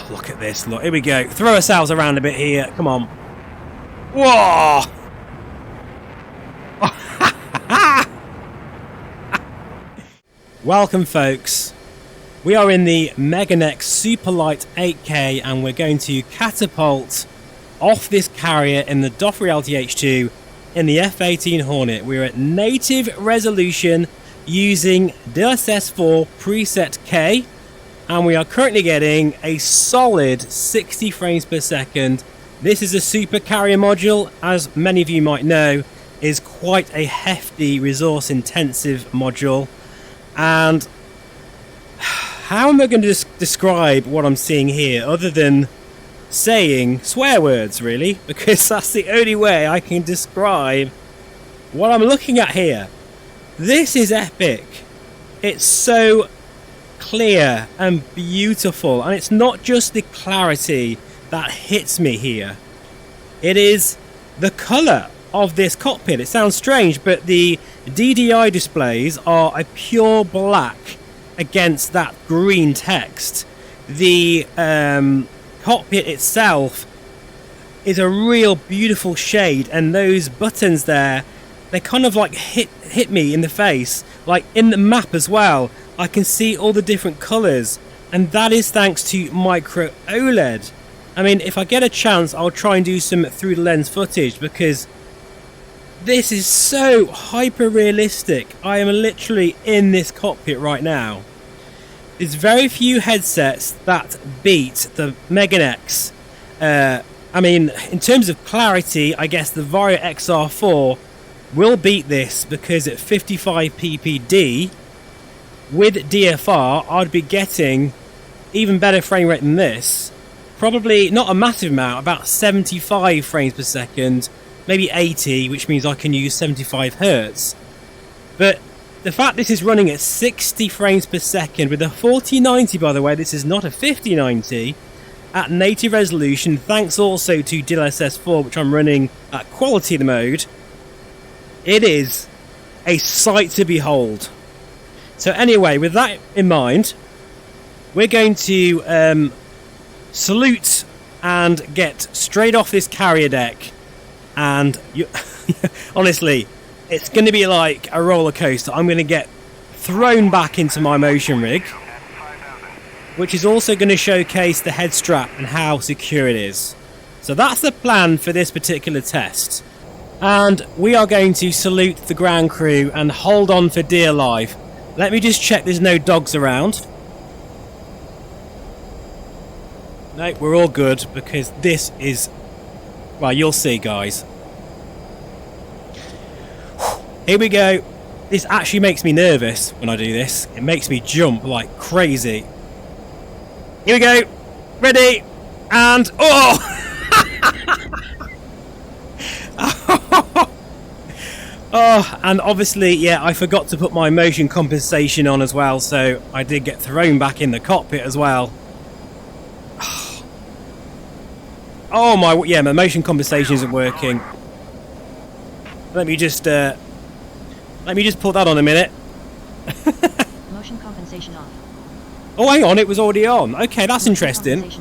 Oh, look at this. Look, here we go. Throw ourselves around a bit here. Come on. Whoa! Welcome, folks. We are in the Meganex Superlight 8K, and we're going to catapult off this carrier in the DOF Reality H2 in the F-18 Hornet. We're at native resolution using DLSS 4 preset K, and we are currently getting a solid 60 frames per second. This is a super carrier module, as many of you might know, is quite a hefty resource intensive module. And how am I going to describe what I'm seeing here other than saying swear words, really? Because that's the only way I can describe what I'm looking at here. This is epic. It's so clear and beautiful, and it's not just the clarity that hits me here. It is the colour of this cockpit. It sounds strange, but the DDI displays are a pure black against that green text. The cockpit itself is a real beautiful shade, and those buttons there, they kind of like hit me in the face. Like in the map as well, I can see all the different colours, and that is thanks to Micro-OLED. I mean, if I get a chance, I'll try and do some through the lens footage, because this is so hyper realistic. I am literally in this cockpit right now. There's very few headsets that beat the Meganex. I mean, in terms of clarity, I guess the Vario XR4 will beat this, because at 55 ppd with DFR, I'd be getting even better frame rate than this. Probably not a massive amount, about 75 frames per second, maybe 80, which means I can use 75 Hertz. But the fact this is running at 60 frames per second with a 4090, by the way, this is not a 5090, at native resolution, thanks also to DLSS 4, which I'm running at quality mode, it is a sight to behold. So anyway, with that in mind, we're going to salute and get straight off this carrier deck. And honestly, it's going to be like a roller coaster. I'm going to get thrown back into my motion rig, which is also going to showcase the head strap and how secure it is. So that's the plan for this particular test. And we are going to salute the ground crew and hold on for dear life. Let me just check there's no dogs around. No, we're all good, because this is... well, you'll see, guys. Here we go. This actually makes me nervous when I do this. It makes me jump like crazy. Here we go. Ready. And... oh! Oh, and obviously, yeah, I forgot to put my motion compensation on as well, so I did get thrown back in the cockpit as well. Oh my, yeah, my motion compensation isn't working. Let me just put that on a minute. Motion compensation off. Oh, hang on, it was already on. Okay, that's interesting.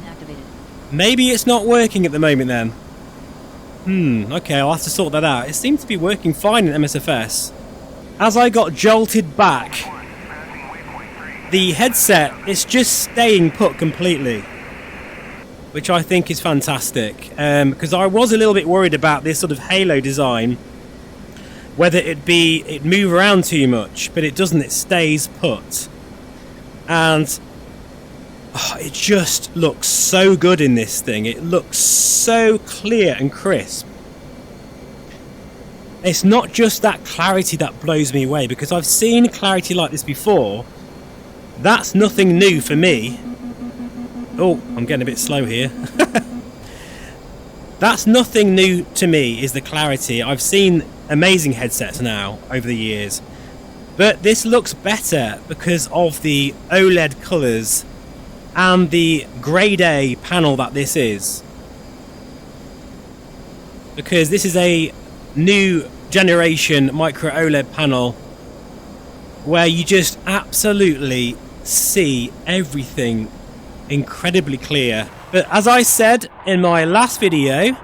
Maybe it's not working at the moment then. Okay, I'll have to sort that out. It seems to be working fine in MSFS. As I got jolted back, the headset is just staying put completely, which I think is fantastic, because I was a little bit worried about this sort of halo design, whether it'd move around too much, but it doesn't. It stays put, and it just looks so good in this thing. It looks so clear and crisp. It's not just that clarity that blows me away, because I've seen clarity like this before. That's nothing new for me. Oh, I'm getting a bit slow here. That's nothing new to me, is the clarity. I've seen amazing headsets now over the years, but this looks better because of the OLED colours and the grade A panel that this is, because this is a new generation Micro-OLED panel where you just absolutely see everything incredibly clear. But as I said in my last video,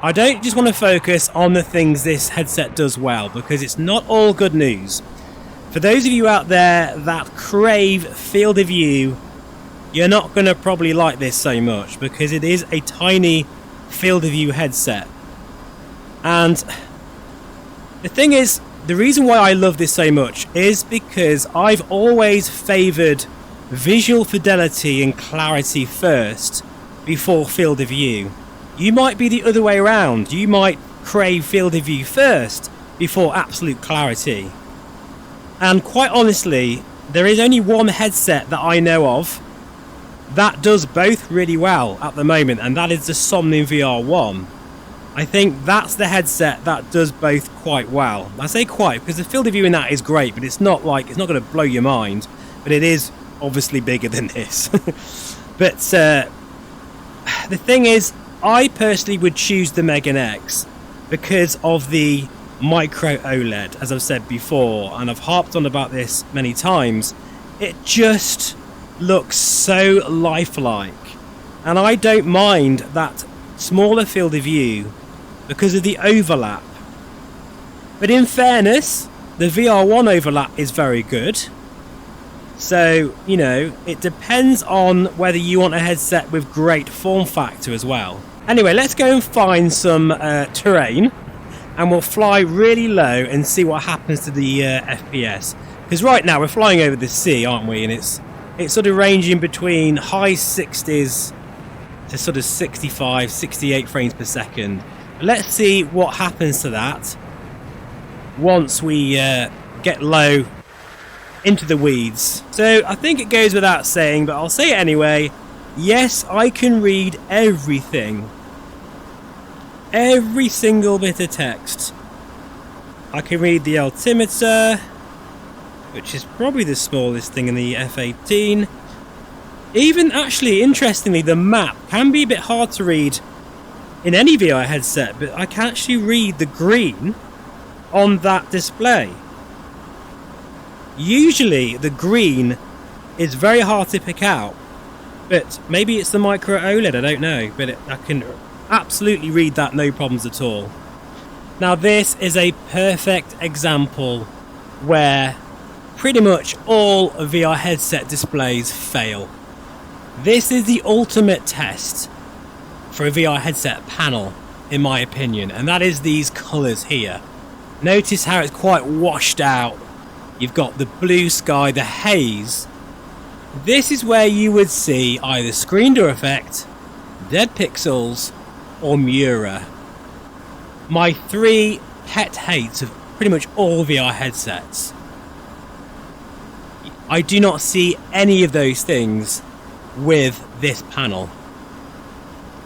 I don't just want to focus on the things this headset does well, because it's not all good news. For those of you out there that crave field of view, you're not going to probably like this so much, because it is a tiny field of view headset. And the thing is, the reason why I love this so much is because I've always favoured visual fidelity and clarity first before field of view. You might be the other way around. You might crave field of view first before absolute clarity. And quite honestly, there is only one headset that I know of that does both really well at the moment, and that is the Somnium VR1. I think that's the headset that does both quite well. I say quite because the field of view in that is great, but it's not going to blow your mind. But it is obviously bigger than this. But the thing is, I personally would choose the Meganex because of the Micro-OLED, as I've said before, and I've harped on about this many times. It just looks so lifelike, and I don't mind that smaller field of view because of the overlap. But in fairness, the VR1 overlap is very good. So, you know, it depends on whether you want a headset with great form factor as well. Anyway, let's go and find some terrain, and we'll fly really low and see what happens to the FPS. Because right now we're flying over the sea, aren't we? And it's sort of ranging between high 60s to sort of 65, 68 frames per second. Let's see what happens to that once we get low into the weeds. So I think it goes without saying, but I'll say it anyway. Yes, I can read everything. Every single bit of text. I can read the altimeter, which is probably the smallest thing in the F18. Even actually, interestingly, the map can be a bit hard to read in any VR headset, but I can actually read the green on that display. Usually the green is very hard to pick out, but maybe it's the Micro-OLED, I don't know, but I can absolutely read that no problems at all. Now this is a perfect example where pretty much all VR headset displays fail. This is the ultimate test for a VR headset panel, in my opinion, and that is these colours here. Notice how it's quite washed out. You've got the blue sky, the haze. This is where you would see either screen door effect, dead pixels, or Mura. My three pet hates of pretty much all VR headsets. I do not see any of those things with this panel.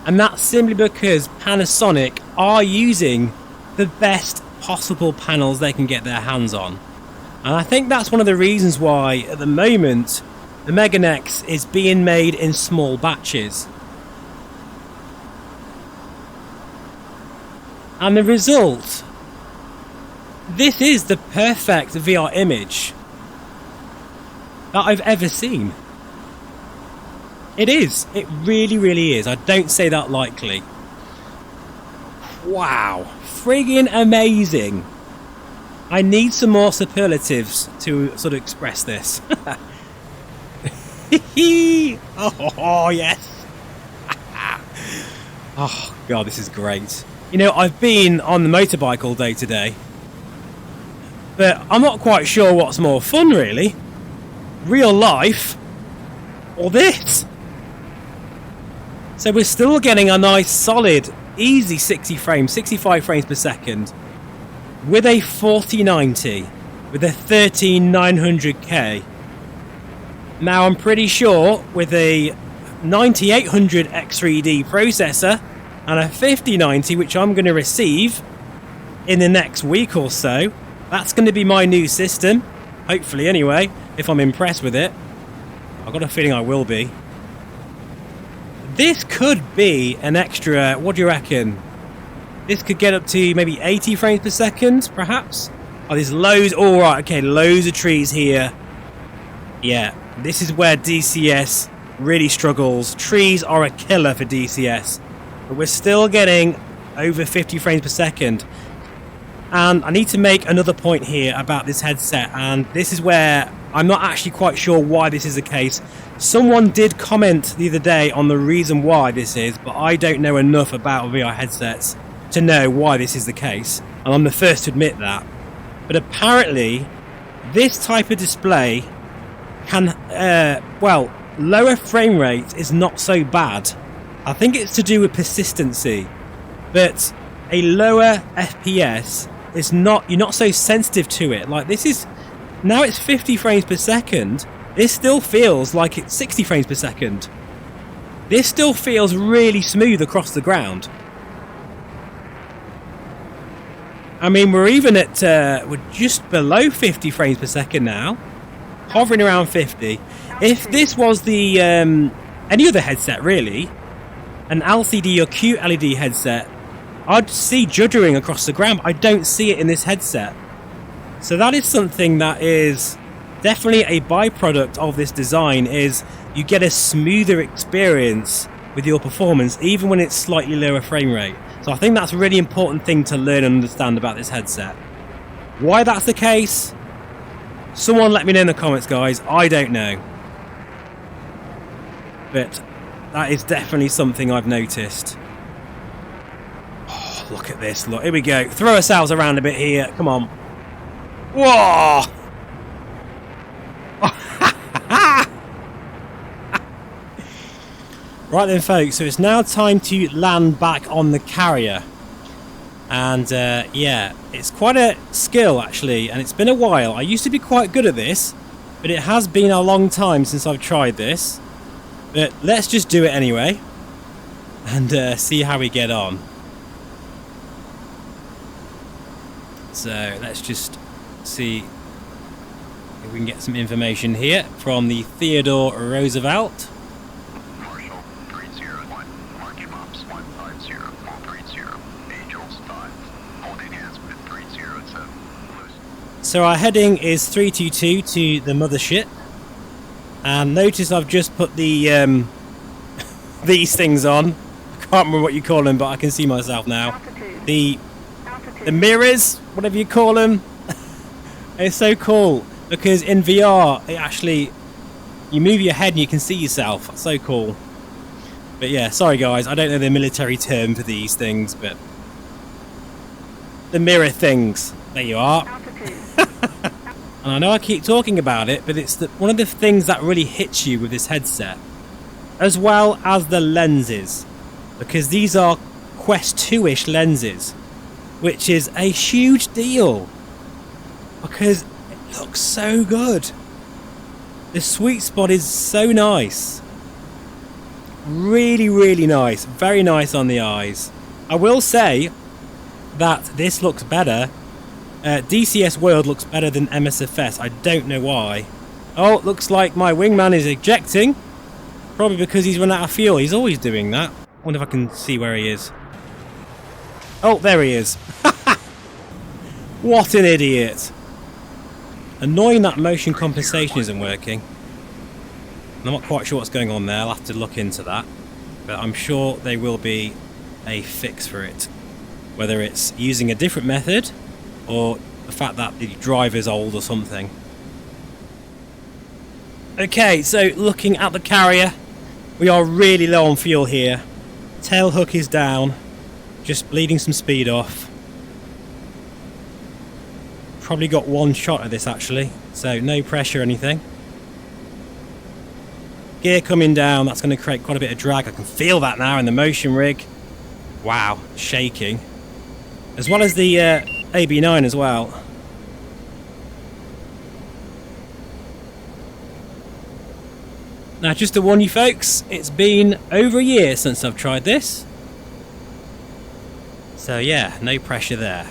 And that's simply because Panasonic are using the best possible panels they can get their hands on. And I think that's one of the reasons why, at the moment, the Meganex is being made in small batches. And the result, this is the perfect VR image that I've ever seen. It is. It really, really is. I don't say that lightly. Wow. Friggin' amazing. I need some more superlatives to sort of express this. Oh, yes. Oh, God, this is great. You know, I've been on the motorbike all day today, but I'm not quite sure what's more fun, really. Real life or this. So we're still getting a nice, solid, easy 65 frames per second with a 4090 with a 13900K. Now I'm pretty sure with a 9800 X3D processor and a 5090, which I'm going to receive in the next week or so, that's going to be my new system. Hopefully, anyway, if I'm impressed with it. I've got a feeling I will be. This could be an extra, what do you reckon? This could get up to maybe 80 frames per second, perhaps? Oh, there's loads, alright, okay, loads of trees here. Yeah, this is where DCS really struggles. Trees are a killer for DCS, but we're still getting over 50 frames per second. And I need to make another point here about this headset, and this is where I'm not actually quite sure why this is the case. Someone did comment the other day on the reason why this is, but I don't know enough about VR headsets to know why this is the case, and I'm the first to admit that. But apparently this type of display can, well, lower frame rate is not so bad. I think it's to do with persistency, but a lower FPS is not, you're not so sensitive to it. Like this is, now it's 50 frames per second, this still feels like it's 60 frames per second. This still feels really smooth across the ground. I mean, we're even at, we're just below 50 frames per second now, hovering around 50. If this was the, any other headset really, an LCD or QLED headset, I'd see juddering across the ground. I don't see it in this headset. So that is something that is definitely a byproduct of this design, is you get a smoother experience with your performance even when it's slightly lower frame rate. So I think that's a really important thing to learn and understand about this headset. Why that's the case? Someone let me know in the comments, guys. I don't know. But that is definitely something I've noticed. Oh, look at this. Look, here we go. Throw ourselves around a bit here. Come on. Whoa! Right then, folks, so it's now time to land back on the carrier. And yeah, it's quite a skill actually, and it's been a while. I used to be quite good at this, but it has been a long time since I've tried this. But let's just do it anyway and see how we get on. So let's just see if we can get some information here from the Theodore Roosevelt. So our heading is 322 to the mothership, and notice I've just put the these things on. I can't remember what you call them, but I can see myself now. The mirrors, whatever you call them. It's so cool because in VR it actually, you move your head and you can see yourself. That's so cool. But yeah, sorry guys, I don't know the military term for these things, but the mirror things. There you are. And I know I keep talking about it, but it's one of the things that really hits you with this headset, as well as the lenses, because these are Quest 2-ish lenses, which is a huge deal because it looks so good. The sweet spot is so nice, really, really nice, very nice on the eyes. I will say that this looks better. DCS World looks better than MSFS. I don't know why. Oh, it looks like my wingman is ejecting. Probably because he's run out of fuel. He's always doing that. I wonder if I can see where he is. Oh, there he is. What an idiot. Annoying that motion compensation isn't working. I'm not quite sure what's going on there. I'll have to look into that. But I'm sure there will be a fix for it. Whether it's using a different method, or the fact that the driver's old or something. Okay, so looking at the carrier, we are really low on fuel here. Tail hook is down, just bleeding some speed off. Probably got one shot at this actually, so no pressure or anything. Gear coming down, that's going to create quite a bit of drag. I can feel that now in the motion rig. Wow, shaking. As well as the AB9 as well. Now just to warn you folks, it's been over a year since I've tried this. So yeah, no pressure there.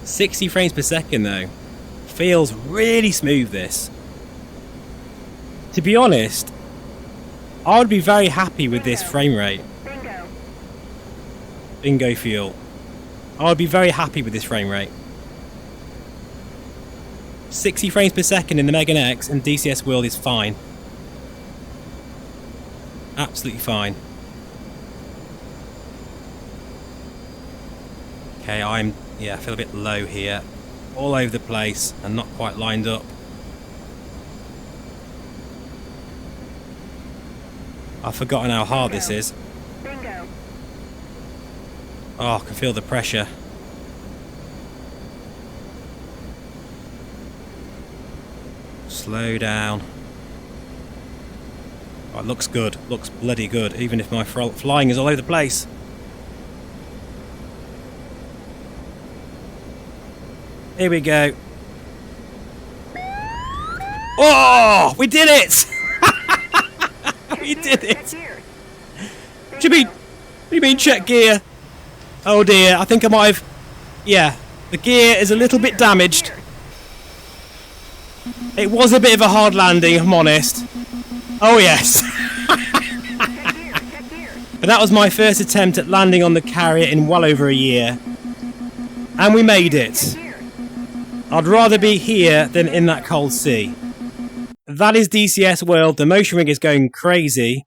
60 frames per second though. Feels really smooth this. To be honest, I would be very happy with this frame rate. Bingo fuel. I would be very happy with this frame rate. 60 frames per second in the Meganex and DCS World is fine. Absolutely fine. Okay, I feel a bit low here. All over the place and not quite lined up. I've forgotten how hard this is. Oh, I can feel the pressure. Slow down. Oh, it looks good. Looks bloody good, even if my flying is all over the place. Here we go. Oh, we did it! We did it! What do you mean check gear? Oh dear, I think I might have... Yeah, the gear is a little bit damaged. It was a bit of a hard landing, if I'm honest. Oh yes. But that was my first attempt at landing on the carrier in well over a year. And we made it. I'd rather be here than in that cold sea. That is DCS World. The motion rig is going crazy.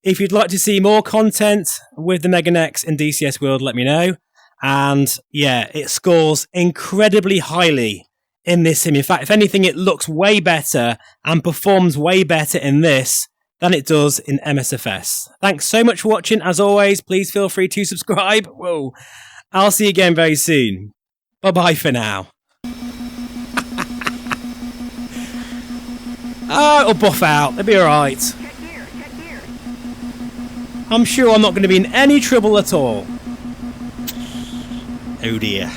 If you'd like to see more content with the Meganex in DCS World, let me know. And yeah, it scores incredibly highly in this sim. In fact, if anything, it looks way better and performs way better in this than it does in MSFS. Thanks so much for watching. As always, please feel free to subscribe. Whoa. I'll see you again very soon. Bye-bye for now. Oh, it'll buff out. It'll be alright. I'm sure I'm not going to be in any trouble at all. Oh dear.